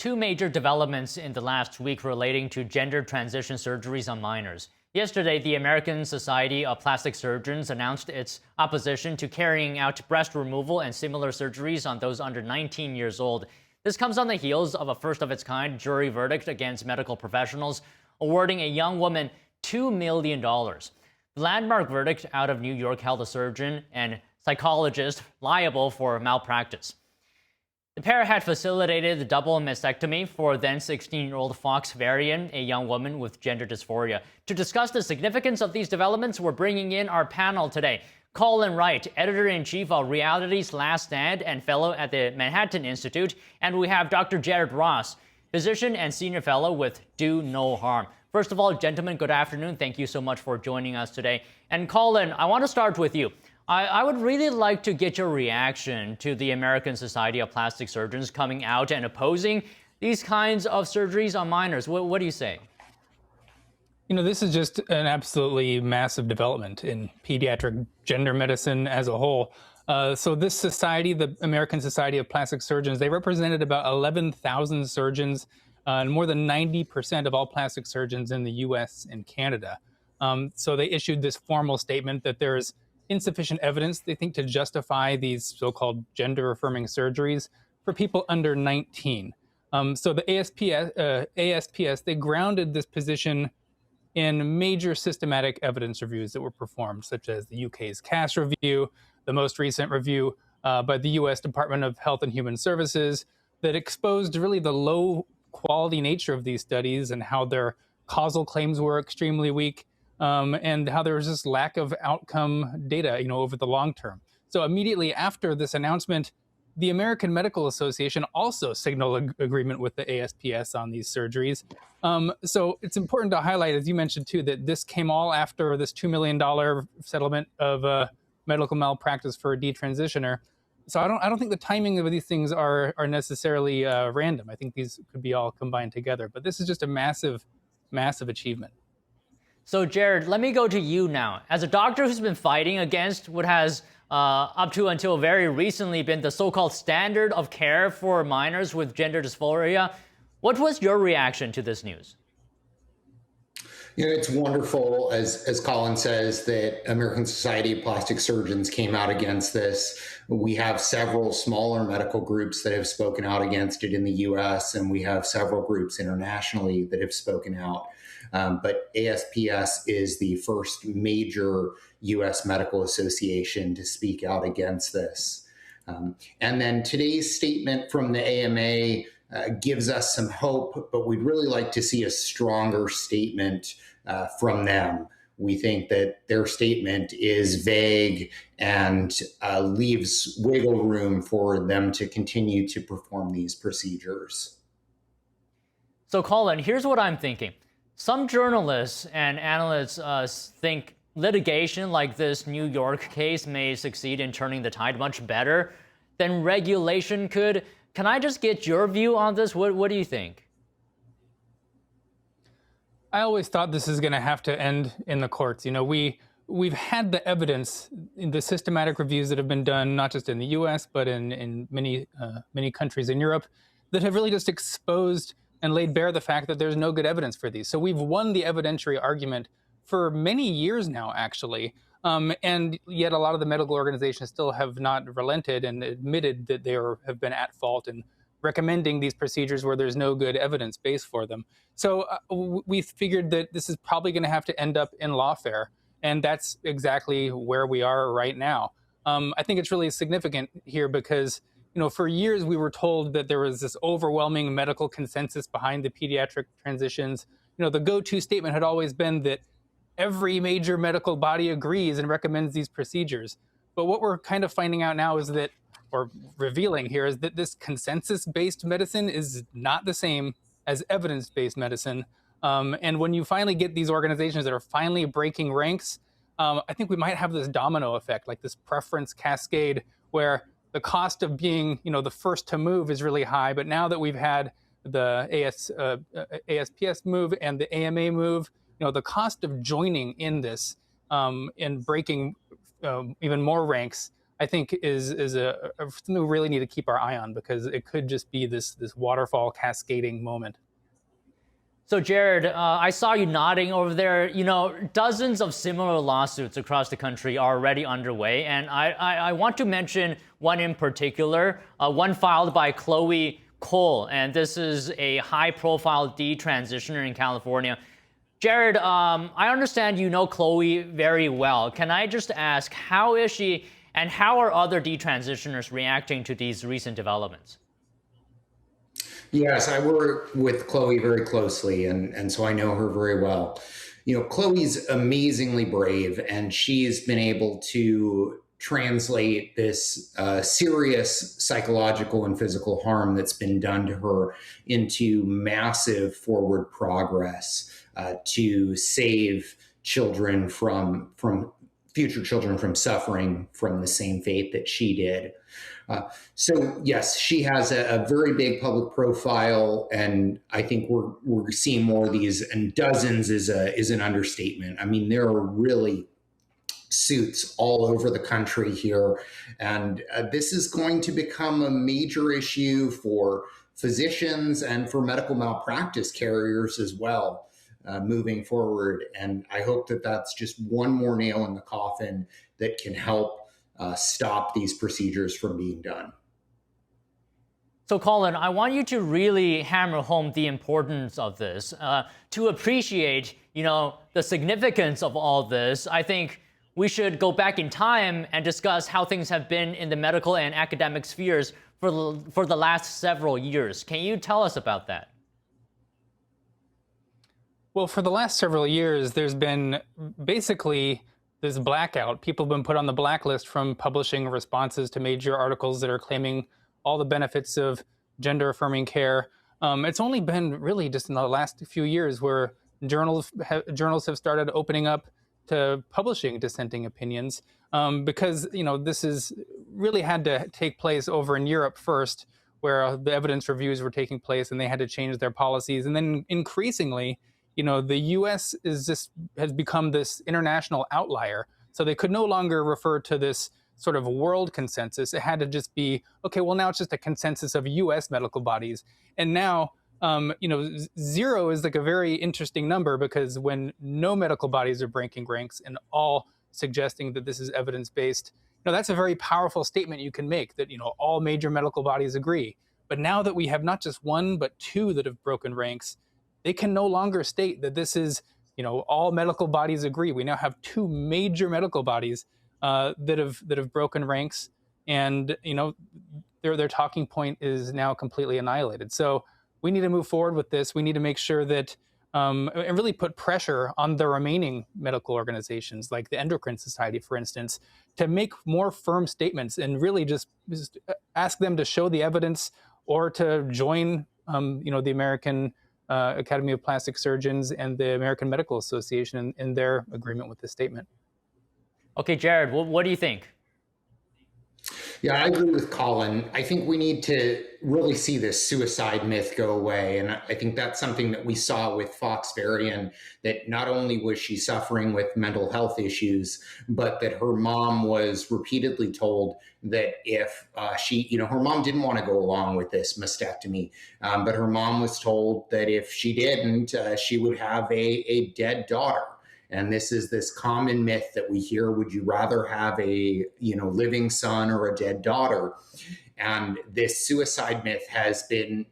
two major developments in the last week relating to gender transition surgeries on minors. Yesterday, the American Society of Plastic Surgeons announced its opposition to carrying out breast removal and similar surgeries on those under 19 years old. This comes on the heels of a first-of-its-kind jury verdict against medical professionals, awarding a young woman $2 million. The landmark verdict out of New York held a surgeon and psychologist liable for malpractice. The pair had facilitated the double mastectomy for then 16-year-old Fox Varian, a young woman with gender dysphoria. To discuss the significance of these developments, we're bringing in our panel today. Colin Wright, editor-in-chief of Reality's Last Stand and fellow at the Manhattan Institute. And we have Dr. Jared Ross, physician and senior fellow with Do No Harm. First of all, gentlemen, good afternoon. Thank you so much for joining us today. And Colin, I want to start with you. I would really like to get your reaction to the American Society of Plastic Surgeons coming out and opposing these kinds of surgeries on minors. What do you say? You know, this is just an absolutely massive development in pediatric gender medicine as a whole. So this society, the American Society of Plastic Surgeons, they represented about 11,000 surgeons and more than 90% of all plastic surgeons in the US and Canada. So they issued this formal statement that there is insufficient evidence, they think, to justify these so-called gender-affirming surgeries for people under 19. So the ASPS, they grounded this position in major systematic evidence reviews that were performed, such as the UK's CAS review, the most recent review by the US Department of Health and Human Services, that exposed really the low-quality nature of these studies and how their causal claims were extremely weak, and how there was this lack of outcome data, over the long term. So immediately after this announcement, the American Medical Association also signaled agreement with the ASPS on these surgeries. So it's important to highlight, as you mentioned too, that this came all after this $2 million settlement of medical malpractice for a detransitioner. So I don't think the timing of these things are necessarily random. I think these could be all combined together. But this is just a massive, massive achievement. So, Jared, let me go to you now. As a doctor who's been fighting against what has, up to until very recently, been the so-called standard of care for minors with gender dysphoria, what was your reaction to this news? It's wonderful, as Colin says, that American Society of Plastic Surgeons came out against this. We have several smaller medical groups that have spoken out against it in the US, and we have several groups internationally that have spoken out. But ASPS is the first major US medical association to speak out against this. And then today's statement from the AMA gives us some hope, but we'd really like to see a stronger statement from them. We think that their statement is vague and leaves wiggle room for them to continue to perform these procedures. So, Colin, here's what I'm thinking. Some journalists and analysts think litigation like this New York case may succeed in turning the tide much better than regulation could. Can I just get your view on this? What do you think? I always thought this is going to have to end in the courts. We've had the evidence in the systematic reviews that have been done, not just in the US, but in many countries in Europe, that have really just exposed and laid bare the fact that there's no good evidence for these. So we've won the evidentiary argument for many years now, actually. And yet a lot of the medical organizations still have not relented and admitted that they have been at fault in recommending these procedures where there's no good evidence base for them. So we figured that this is probably going to have to end up in lawfare. And that's exactly where we are right now. I think it's really significant here because for years, we were told that there was this overwhelming medical consensus behind the pediatric transitions. The go-to statement had always been that every major medical body agrees and recommends these procedures. But what we're kind of finding out now is that, or revealing here, is that this consensus-based medicine is not the same as evidence-based medicine. And when you finally get these organizations that are finally breaking ranks, I think we might have this domino effect, like this preference cascade, where the cost of being, the first to move is really high. But now that we've had the ASPS move and the AMA move, the cost of joining in this and breaking even more ranks I think is something we really need to keep our eye on, because it could just be this waterfall cascading moment. So, Jared, I saw you nodding over there. You know, dozens of similar lawsuits across the country are already underway. And I want to mention one in particular, one filed by Chloe Cole. And this is a high-profile detransitioner in California. Jared, I understand you know Chloe very well. Can I just ask, how is she and how are other detransitioners reacting to these recent developments? Yes, I work with Chloe very closely, and so I know her very well. You know, Chloe's amazingly brave, and she's been able to translate this serious psychological and physical harm that's been done to her into massive forward progress to save children from future children from suffering from the same fate that she did. So yes, she has a very big public profile, and I think we're seeing more of these. And dozens is an understatement. I mean, there are really suits all over the country here, and this is going to become a major issue for physicians and for medical malpractice carriers as well. Moving forward. And I hope that that's just one more nail in the coffin that can help stop these procedures from being done. So, Colin, I want you to really hammer home the importance of this. To appreciate, you know, the significance of all this, I think we should go back in time and discuss how things have been in the medical and academic spheres for the last several years. Can you tell us about that? Well, for the last several years, there's been basically this blackout. People have been put on the blacklist from publishing responses to major articles that are claiming all the benefits of gender-affirming care. It's only been really just in the last few years where journals have started opening up to publishing dissenting opinions, because this is really had to take place over in Europe first, where the evidence reviews were taking place and they had to change their policies, and then increasingly, the U.S. has become this international outlier. So they could no longer refer to this sort of world consensus. It had to just be, okay, well, now it's just a consensus of U.S. medical bodies. And now, zero is like a very interesting number, because when no medical bodies are breaking ranks and all suggesting that this is evidence-based, that's a very powerful statement you can make, that, all major medical bodies agree. But now that we have not just one, but two that have broken ranks, they can no longer state that this is, all medical bodies agree. We now have two major medical bodies that have broken ranks, and their talking point is now completely annihilated. So we need to move forward with this. We need to make sure that and really put pressure on the remaining medical organizations, like the Endocrine Society, for instance, to make more firm statements and really just ask them to show the evidence, or to join, the American Academy of Plastic Surgeons and the American Medical Association in their agreement with this statement. Okay, Jared, what do you think? Yeah, I agree with Colin. I think we need to really see this suicide myth go away. And I think that's something that we saw with Fox Varian, that not only was she suffering with mental health issues, but that her mom was repeatedly told that if her mom didn't want to go along with this mastectomy, but her mom was told that if she didn't, she would have a dead daughter. And this is this common myth that we hear: would you rather have a living son or a dead daughter? And this suicide myth has been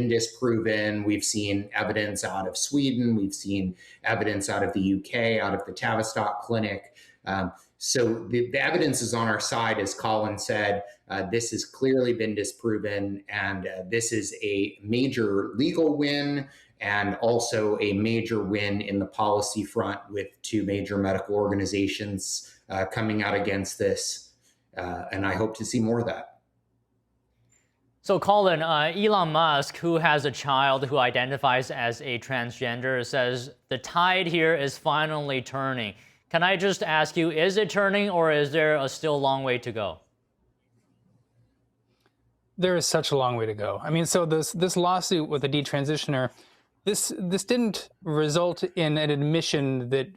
disproven. We've seen evidence out of Sweden. We've seen evidence out of the UK, out of the Tavistock Clinic. So the evidence is on our side, as Colin said. This has clearly been disproven, and this is a major legal win, and also a major win in the policy front, with two major medical organizations coming out against this. And I hope to see more of that. So, Colin, Elon Musk, who has a child who identifies as a transgender, says the tide here is finally turning. Can I just ask you, is it turning, or is there a still long way to go? There is such a long way to go. I mean, so this lawsuit with the detransitioner, this didn't result in an admission that,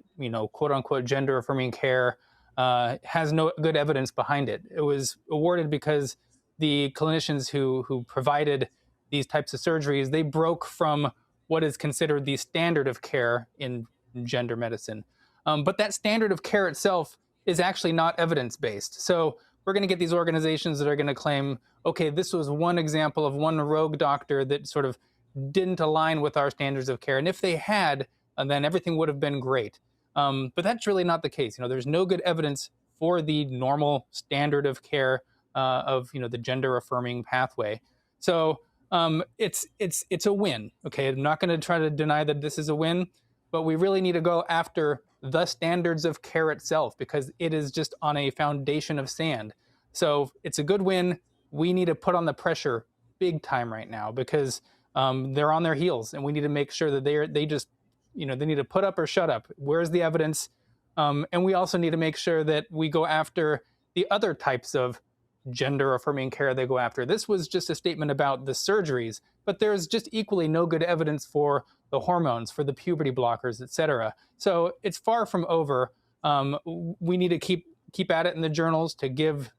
quote unquote, gender affirming care has no good evidence behind it. It was awarded because the clinicians who provided these types of surgeries, they broke from what is considered the standard of care in gender medicine. But that standard of care itself is actually not evidence-based. So we're going to get these organizations that are going to claim, okay, this was one example of one rogue doctor that sort of didn't align with our standards of care. And if they had, then everything would have been great. But that's really not the case. There's no good evidence for the normal standard of care of the gender affirming pathway. So it's a win. Okay, I'm not going to try to deny that this is a win, but we really need to go after the standards of care itself because it is just on a foundation of sand. So it's a good win. We need to put on the pressure big time right now because they're on their heels, and we need to make sure that they just they need to put up or shut up. Where's the evidence? And we also need to make sure that we go after the other types of gender affirming care they go after. This was just a statement about the surgeries, but there's just equally no good evidence for the hormones, for the puberty blockers, et cetera. So it's far from over. We need to keep at it in the journals to give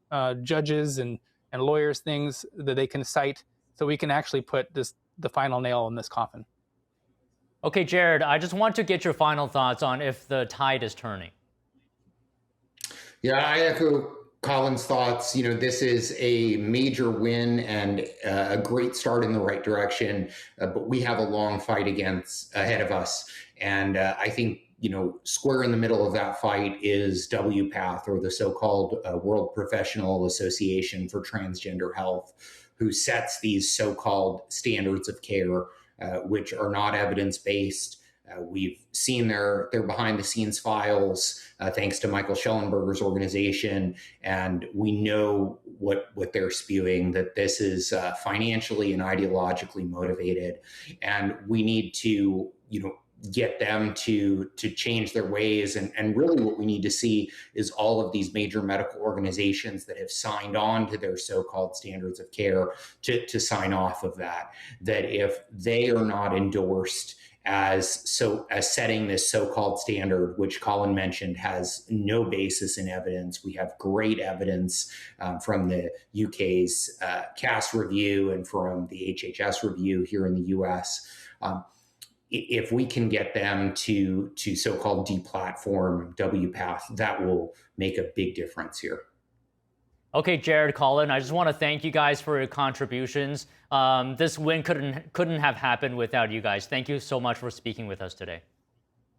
judges and lawyers things that they can cite so we can actually put the final nail in this coffin. Okay, Jared, I just want to get your final thoughts on if the tide is turning. Yeah, I echo Colin's thoughts. This is a major win and a great start in the right direction, but we have a long fight ahead of us. And I think, square in the middle of that fight is WPATH, or the so-called World Professional Association for Transgender Health, who sets these so-called standards of care, which are not evidence-based. We've seen their behind-the-scenes files, thanks to Michael Schellenberger's organization, and we know what they're spewing, that this is financially and ideologically motivated, and we need to get them to change their ways. And really what we need to see is all of these major medical organizations that have signed on to their so-called standards of care to sign off of that if they are not endorsed as setting this so-called standard, which Colin mentioned has no basis in evidence. We have great evidence from the UK's CAS review and from the HHS review here in the US. If we can get them to so-called deplatform WPATH, that will make a big difference here. Okay, Jared, Colin, I just want to thank you guys for your contributions. This win couldn't have happened without you guys. Thank you so much for speaking with us today.